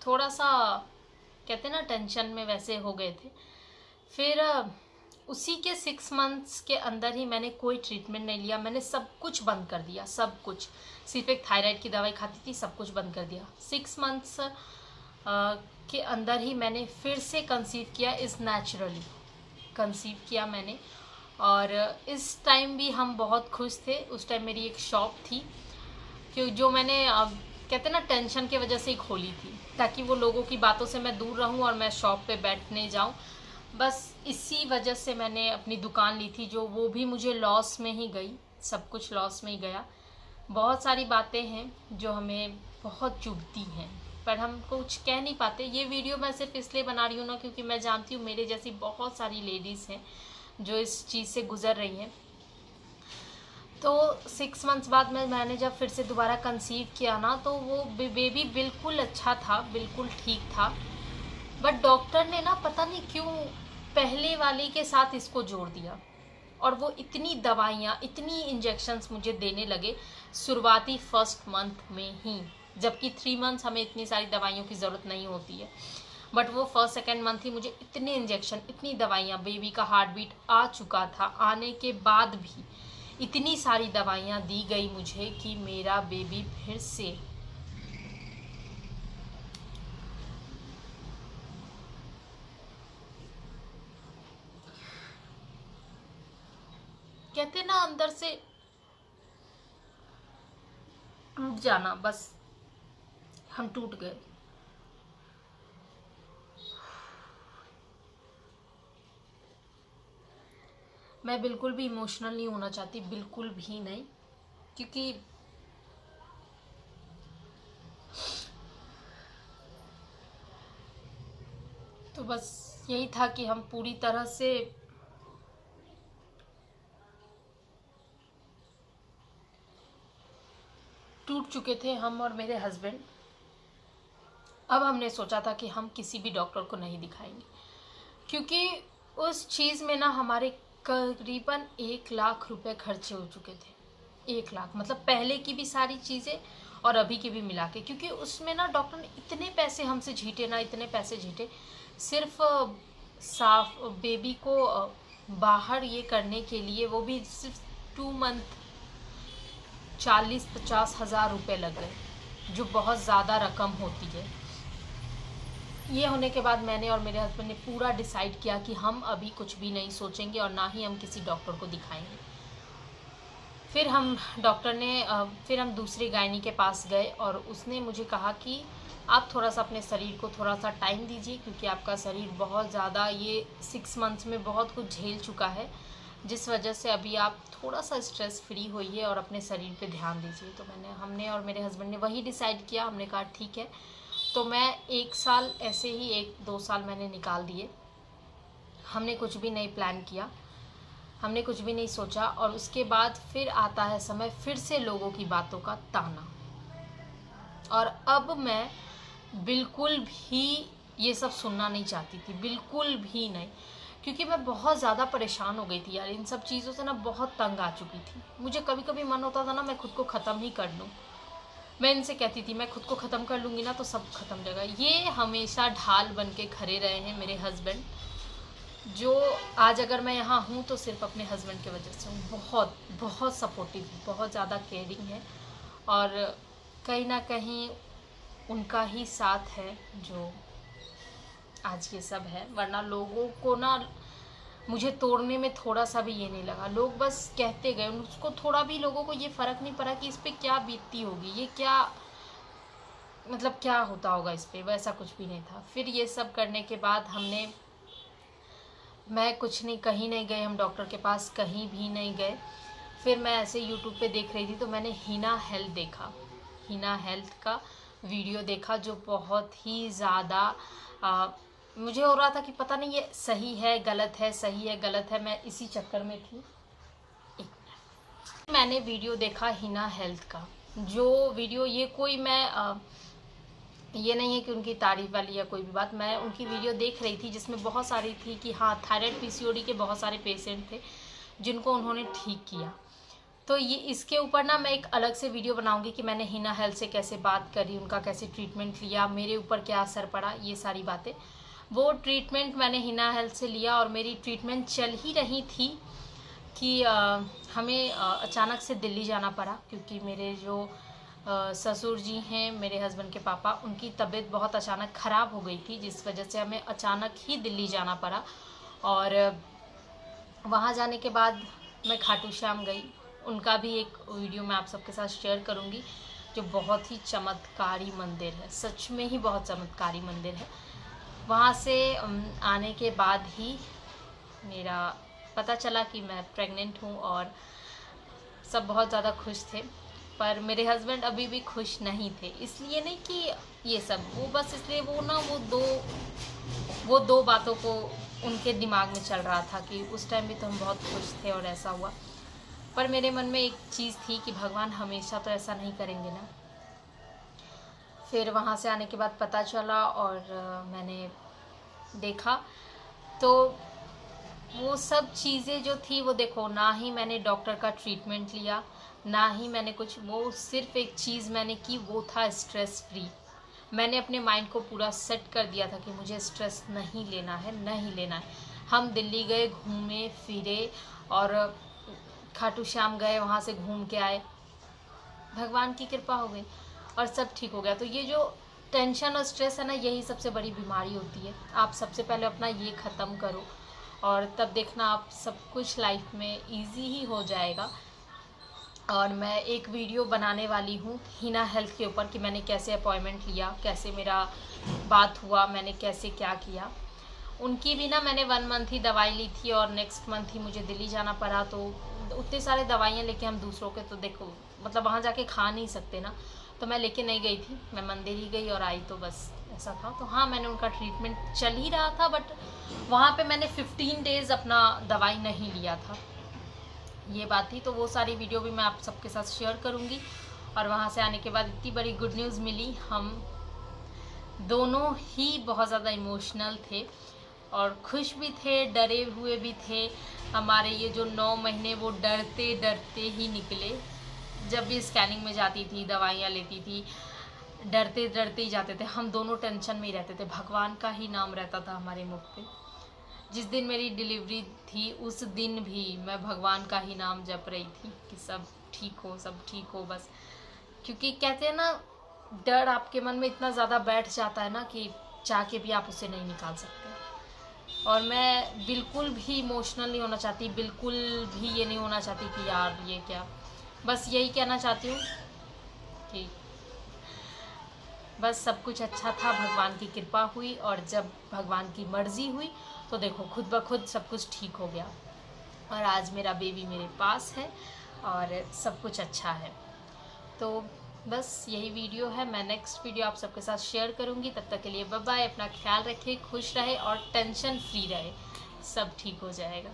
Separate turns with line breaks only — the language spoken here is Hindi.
थोड़ा सा कहते हैं ना टेंशन में वैसे हो गए थे। फिर उसी के 6 मंथ्स के अंदर ही मैंने कोई ट्रीटमेंट नहीं लिया, मैंने सब कुछ बंद कर दिया, सब कुछ। सिर्फ एक थायराइड की दवाई खाती थी, सब कुछ बंद कर दिया। 6 मंथ्स के अंदर ही मैंने फिर से कंसीव किया, इज़ नेचुरली कंसीव किया मैंने। और इस टाइम भी हम बहुत खुश थे। उस टाइम मेरी एक शॉप थी कि जो मैंने कहते ना टेंशन की वजह से ही खोली थी, ताकि वो लोगों की बातों से मैं दूर रहूं और मैं शॉप पे बैठने जाऊं। बस इसी वजह से मैंने अपनी दुकान ली थी, जो वो भी मुझे लॉस में ही गई, सब कुछ लॉस में ही गया। बहुत सारी बातें हैं जो हमें बहुत चुभती हैं, पर हम कुछ कह नहीं पाते। ये वीडियो मैं सिर्फ इसलिए बना रही हूँ ना, क्योंकि मैं जानती हूँ मेरे जैसी बहुत सारी लेडीज़ हैं जो इस चीज़ से गुज़र रही हैं। तो 6 मंथ्स बाद मैंने जब फिर से दोबारा कंसीव किया ना, तो वो बेबी बिल्कुल अच्छा था, बिल्कुल ठीक था। बट डॉक्टर ने ना पता नहीं क्यों पहले वाले के साथ इसको जोड़ दिया, और वो इतनी दवाइयाँ, इतनी इंजेक्शन्स मुझे देने लगे शुरुआती फर्स्ट मंथ में ही, जबकि 3 मंथ्स हमें इतनी सारी दवाइयों की ज़रूरत नहीं होती है। बट वो फर्स्ट सेकेंड मंथ ही मुझे इतने इंजेक्शन, इतनी दवाइयाँ, बेबी का हार्ट बीट आ चुका था, आने के बाद भी इतनी सारी दवाइयाँ दी गई मुझे कि मेरा बेबी फिर से कहते ना अंदर से टूट जाना, बस हम टूट गए। मैं बिल्कुल भी इमोशनल नहीं होना चाहती, बिल्कुल भी नहीं, क्योंकि तो बस यही था कि हम पूरी तरह से टूट चुके थे, हम और मेरे हस्बैंड। अब हमने सोचा था कि हम किसी भी डॉक्टर को नहीं दिखाएंगे, क्योंकि उस चीज़ में ना हमारे करीबन 1 लाख रुपए खर्चे हो चुके थे। 1 लाख मतलब पहले की भी सारी चीज़ें और अभी की भी मिला के, क्योंकि उसमें ना डॉक्टर ने इतने पैसे हमसे झीटे ना, इतने पैसे झीटे, सिर्फ साफ बेबी को बाहर ये करने के लिए, वो भी सिर्फ 2 मंथ 40-50 हज़ार रुपये लग गए, जो बहुत ज़्यादा रकम होती है। ये होने के बाद मैंने और मेरे हस्बैंड ने पूरा डिसाइड किया कि हम अभी कुछ भी नहीं सोचेंगे और ना ही हम किसी डॉक्टर को दिखाएंगे। फिर हम दूसरी गायनी के पास गए, और उसने मुझे कहा कि आप थोड़ा सा अपने शरीर को थोड़ा सा टाइम दीजिए, क्योंकि आपका शरीर बहुत ज़्यादा ये 6 मंथ्स में बहुत कुछ झेल चुका है, जिस वजह से अभी आप थोड़ा सा स्ट्रेस फ्री होइए और अपने शरीर पे ध्यान दीजिए। तो हमने और मेरे हस्बैंड ने वही डिसाइड किया। हमने कहा ठीक है। तो मैं 1 साल ऐसे ही 1-2 साल मैंने निकाल दिए। हमने कुछ भी नहीं प्लान किया, हमने कुछ भी नहीं सोचा, और उसके बाद फिर आता है समय फिर से लोगों की बातों का ताना। और अब मैं बिल्कुल भी ये सब सुनना नहीं चाहती थी, बिल्कुल भी नहीं, क्योंकि मैं बहुत ज़्यादा परेशान हो गई थी यार, इन सब चीज़ों से ना बहुत तंग आ चुकी थी। मुझे कभी कभी मन होता था ना मैं खुद को ख़त्म ही कर लूँ। मैं इनसे कहती थी मैं खुद को ख़त्म कर लूँगी ना तो सब ख़त्म हो जाएगा। ये हमेशा ढाल बन के खड़े रहे हैं मेरे हस्बैंड, जो आज अगर मैं यहाँ हूँ तो सिर्फ अपने हस्बैंड की वजह से हूँ। बहुत बहुत सपोर्टिव, बहुत ज़्यादा केयरिंग है, और कहीं ना कहीं उनका ही साथ है जो आज ये सब है। वरना लोगों को ना मुझे तोड़ने में थोड़ा सा भी ये नहीं लगा। लोग बस कहते गए, उसको थोड़ा भी लोगों को ये फ़र्क नहीं पड़ा कि इस पर क्या बीतती होगी, ये क्या मतलब क्या होता होगा इस पर, वैसा कुछ भी नहीं था। फिर ये सब करने के बाद मैं कुछ नहीं, कहीं नहीं गए, हम डॉक्टर के पास कहीं भी नहीं गए। फिर मैं ऐसे यूट्यूब पे देख रही थी तो मैंने हिना हेल्थ देखा, हिना हेल्थ का वीडियो देखा, जो बहुत ही ज़्यादा मुझे हो रहा था कि पता नहीं ये सही है गलत है, सही है गलत है, मैं इसी चक्कर में थी। मैंने वीडियो देखा हिना हेल्थ का, जो वीडियो ये कोई मैं ये नहीं है कि उनकी तारीफ वाली या कोई भी बात, मैं उनकी वीडियो देख रही थी जिसमें बहुत सारी थी कि हाँ थायराइड पीसीओडी के बहुत सारे पेशेंट थे जिनको उन्होंने ठीक किया। तो ये इसके ऊपर ना मैं एक अलग से वीडियो बनाऊंगी कि मैंने हिना हेल्थ से कैसे बात करी, उनका कैसे ट्रीटमेंट लिया, मेरे ऊपर क्या असर पड़ा, ये सारी बातें। वो ट्रीटमेंट मैंने हिना हेल्थ से लिया और मेरी ट्रीटमेंट चल ही रही थी कि हमें अचानक से दिल्ली जाना पड़ा, क्योंकि मेरे जो ससुर जी हैं, मेरे हस्बैंड के पापा, उनकी तबीयत बहुत अचानक ख़राब हो गई थी, जिस वजह से हमें अचानक ही दिल्ली जाना पड़ा। और वहाँ जाने के बाद मैं खाटू श्याम गई। उनका भी एक वीडियो मैं आप सबके साथ शेयर करूँगी, जो बहुत ही चमत्कारी मंदिर है, सच में ही बहुत चमत्कारी मंदिर है। वहाँ से आने के बाद ही मेरा पता चला कि मैं प्रेग्नेंट हूँ और सब बहुत ज़्यादा खुश थे। पर मेरे हस्बैंड अभी भी खुश नहीं थे, इसलिए नहीं कि ये सब, वो बस इसलिए वो दो बातों को उनके दिमाग में चल रहा था कि उस टाइम भी तो हम बहुत खुश थे और ऐसा हुआ। पर मेरे मन में एक चीज़ थी कि भगवान हमेशा तो ऐसा नहीं करेंगे ना। फिर वहाँ से आने के बाद पता चला और मैंने देखा तो वो सब चीज़ें जो थी वो देखो, ना ही मैंने डॉक्टर का ट्रीटमेंट लिया, ना ही मैंने कुछ, वो सिर्फ एक चीज़ मैंने की, वो था स्ट्रेस फ्री। मैंने अपने माइंड को पूरा सेट कर दिया था कि मुझे स्ट्रेस नहीं लेना है, नहीं लेना है। हम दिल्ली गए, घूमे फिरे और खाटू श्याम गए, वहाँ से घूम के आए, भगवान की कृपा हो गई और सब ठीक हो गया। तो ये जो टेंशन और स्ट्रेस है ना, यही सबसे बड़ी बीमारी होती है। आप सबसे पहले अपना ये ख़त्म करो और तब देखना आप सब कुछ लाइफ में इजी ही हो जाएगा। और मैं एक वीडियो बनाने वाली हूँ हिना हेल्थ के ऊपर कि मैंने कैसे अपॉइंटमेंट लिया, कैसे मेरा बात हुआ, मैंने कैसे क्या किया। उनकी भी ना मैंने 1 मंथ ही दवाई ली थी और नेक्स्ट मंथ ही मुझे दिल्ली जाना पड़ा। तो उतने सारे दवाइयाँ लेके हम दूसरों के, तो देखो मतलब वहाँ जाके खा नहीं सकते ना, तो मैं लेके नहीं गई थी, मैं मंदिर ही गई और आई, तो बस ऐसा था। तो हाँ, मैंने उनका ट्रीटमेंट चल ही रहा था, बट वहाँ पे मैंने 15 डेज़ अपना दवाई नहीं लिया था, ये बात थी। तो वो सारी वीडियो भी मैं आप सबके साथ शेयर करूँगी। और वहाँ से आने के बाद इतनी बड़ी गुड न्यूज़ मिली, हम दोनों ही बहुत ज़्यादा इमोशनल थे और खुश भी थे, डरे हुए भी थे। हमारे ये जो 9 महीने वो डरते डरते ही निकले। जब भी स्कैनिंग में जाती थी, दवाइयाँ लेती थी, डरते डरते ही जाते थे। हम दोनों टेंशन में ही रहते थे, भगवान का ही नाम रहता था हमारे मुख पे। जिस दिन मेरी डिलीवरी थी उस दिन भी मैं भगवान का ही नाम जप रही थी कि सब ठीक हो, सब ठीक हो बस। क्योंकि कहते हैं ना, डर आपके मन में इतना ज़्यादा बैठ जाता है ना कि चाह के भी आप उसे नहीं निकाल सकते। और मैं बिल्कुल भी इमोशनल नहीं होना चाहती, बिल्कुल भी ये नहीं होना चाहती कि यार ये क्या। बस यही कहना चाहती हूँ कि बस सब कुछ अच्छा था, भगवान की कृपा हुई और जब भगवान की मर्ज़ी हुई तो देखो खुद ब खुद सब कुछ ठीक हो गया। और आज मेरा बेबी मेरे पास है और सब कुछ अच्छा है। तो बस यही वीडियो है, मैं नेक्स्ट वीडियो आप सबके साथ शेयर करूँगी। तब तक के लिए बाय बाय, अपना ख्याल रखें, खुश रहे और टेंशन फ्री रहे, सब ठीक हो जाएगा।